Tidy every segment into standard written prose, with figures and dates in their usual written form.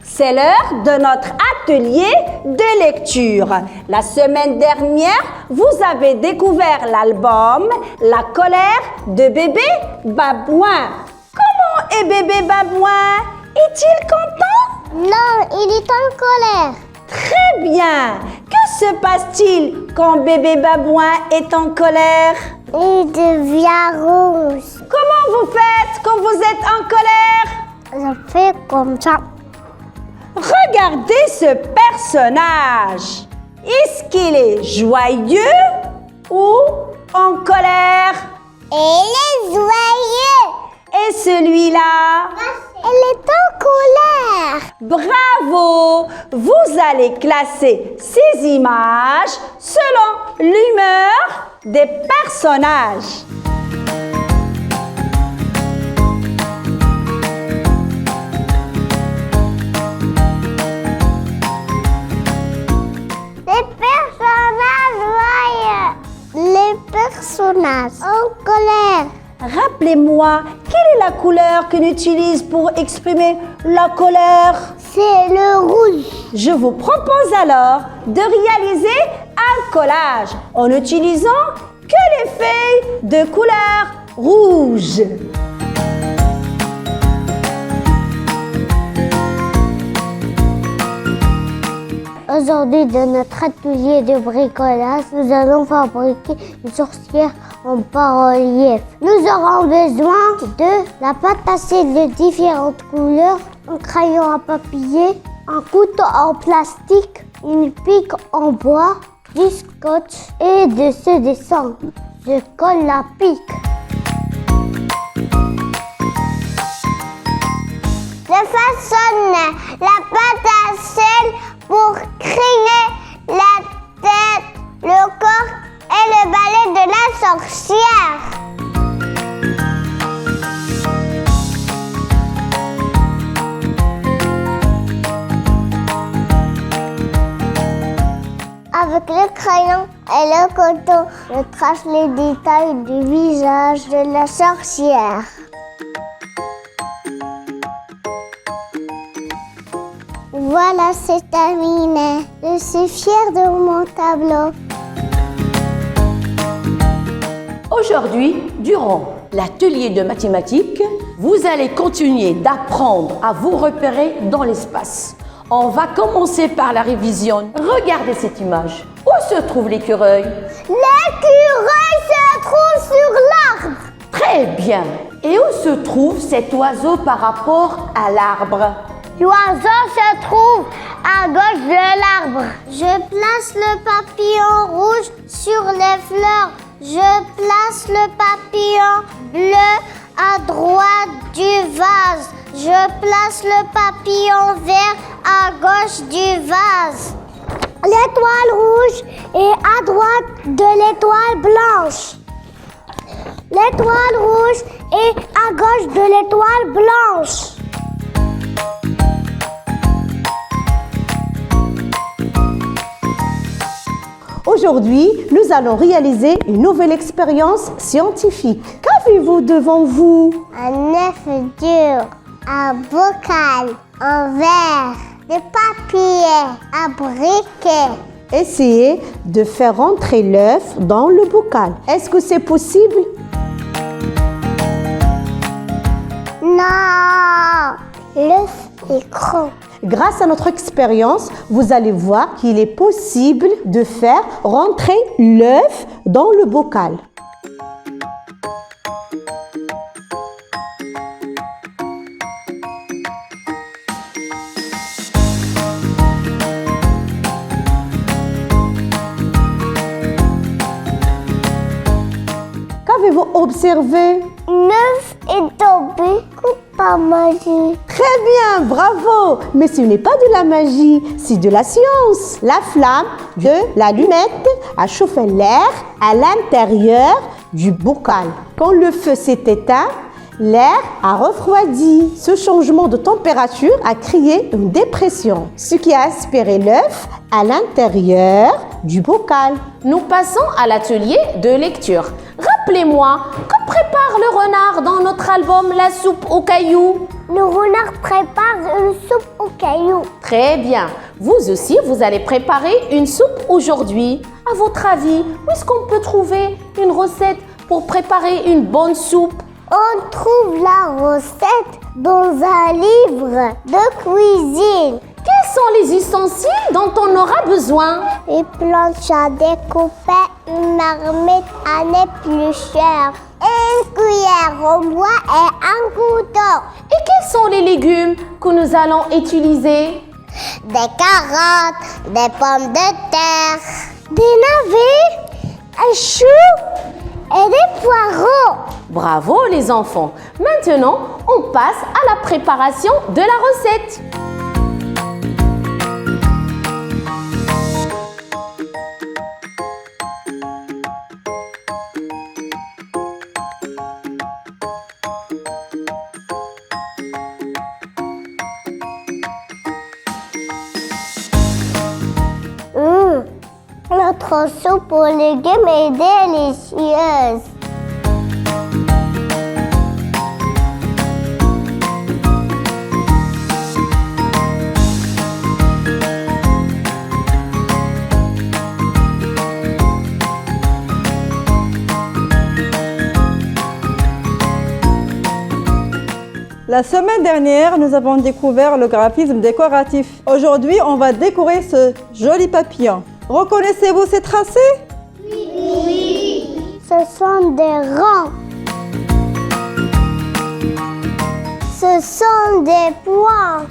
C'est l'heure de notre atelier de lecture. La semaine dernière, vous avez découvert l'album La colère de bébé Babouin. Comment est bébé Babouin? Est-il content? Non, il est en colère. Très bien. Que se passe-t-il quand bébé Babouin est en colère? Il devient rouge. Comment vous faites quand vous êtes en colère? Je fais comme ça. Regardez ce personnage. Est-ce qu'il est joyeux ou en colère? Il est joyeux. Et celui-là? Elle est en colère. Bravo! Vous allez classer ces images selon l'humeur des personnages. Les personnages en colère. Rappelez-moi, quelle est la couleur qu'on utilise pour exprimer la colère? C'est le rouge. Je vous propose alors de réaliser un collage en utilisant que les feuilles de couleur rouge. Aujourd'hui, dans notre atelier de bricolage, nous allons fabriquer une sorcière en bas-relief. Nous aurons besoin de la pâte à sel de différentes couleurs, un crayon à papier, un couteau en plastique, une pique en bois, du scotch et de ce dessin. Je colle la pique. Je façonne la pâte à sel pour créer la tête, le corps et le balai de la sorcière. Avec le crayon et le couteau, je trace les détails du visage de la sorcière. Voilà, c'est terminé. Je suis fière de mon tableau. Aujourd'hui, durant l'atelier de mathématiques, vous allez continuer d'apprendre à vous repérer dans l'espace. On va commencer par la révision. Regardez cette image. Où se trouve l'écureuil? L'écureuil se trouve sur l'arbre. Très bien. Et où se trouve cet oiseau par rapport à l'arbre? L'oiseau se trouve à gauche de l'arbre. Je place le papillon rouge sur les fleurs. Je place le papillon bleu à droite du vase. Je place le papillon vert à gauche du vase. L'étoile rouge est à droite de l'étoile blanche. L'étoile rouge est à gauche de l'étoile blanche. Aujourd'hui, nous allons réaliser une nouvelle expérience scientifique. Qu'avez-vous devant vous? Un œuf dur, un bocal, un verre, des papiers, un briquet. Essayez de faire rentrer l'œuf dans le bocal. Est-ce que c'est possible? Non, l'œuf est grand. Grâce à notre expérience, vous allez voir qu'il est possible de faire rentrer l'œuf dans le bocal. Qu'avez-vous observé? L'œuf est tombé par magie. Très bien, bravo! Mais ce n'est pas de la magie, c'est de la science. La flamme de l'allumette a chauffé l'air à l'intérieur du bocal. Quand le feu s'est éteint, L'air a refroidi. Ce changement de température a créé une dépression, ce qui a aspiré l'œuf à l'intérieur du bocal. Nous passons à l'atelier de lecture. Rappelez-moi, que prépare le renard dans notre album La soupe aux cailloux? Le renard prépare une soupe aux cailloux. Très bien. Vous aussi, vous allez préparer une soupe aujourd'hui. À votre avis, où est-ce qu'on peut trouver une recette pour préparer une bonne soupe? On trouve la recette dans un livre de cuisine. Quels sont les ustensiles dont on aura besoin? Une planche à découper, une marmite à éplucher, une cuillère en bois et un couteau. Et quels sont les légumes que nous allons utiliser? Des carottes, des pommes de terre, des navets, un chou et des poireaux. Bravo les enfants! Maintenant, on passe à la préparation de la recette. Notre soupe aux légumes est délicieuse. La semaine dernière, nous avons découvert le graphisme décoratif. Aujourd'hui, on va décorer ce joli papillon. Reconnaissez-vous ces tracés? Oui. Ce sont des rangs. Ce sont des points.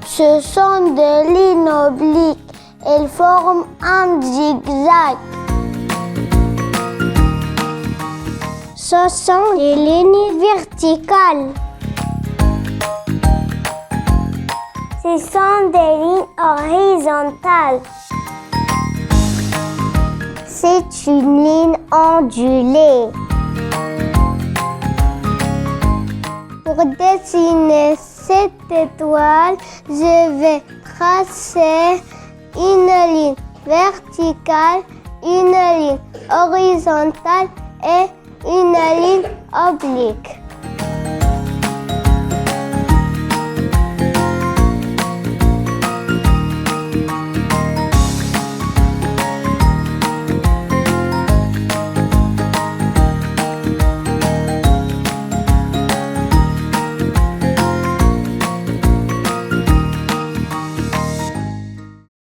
Ce sont des lignes obliques. Elles forment un zigzag. Ce sont des lignes verticales. Ce sont des lignes horizontales. C'est une ligne ondulée. Pour dessiner cette étoile, je vais tracer une ligne verticale, une ligne horizontale et une ligne oblique.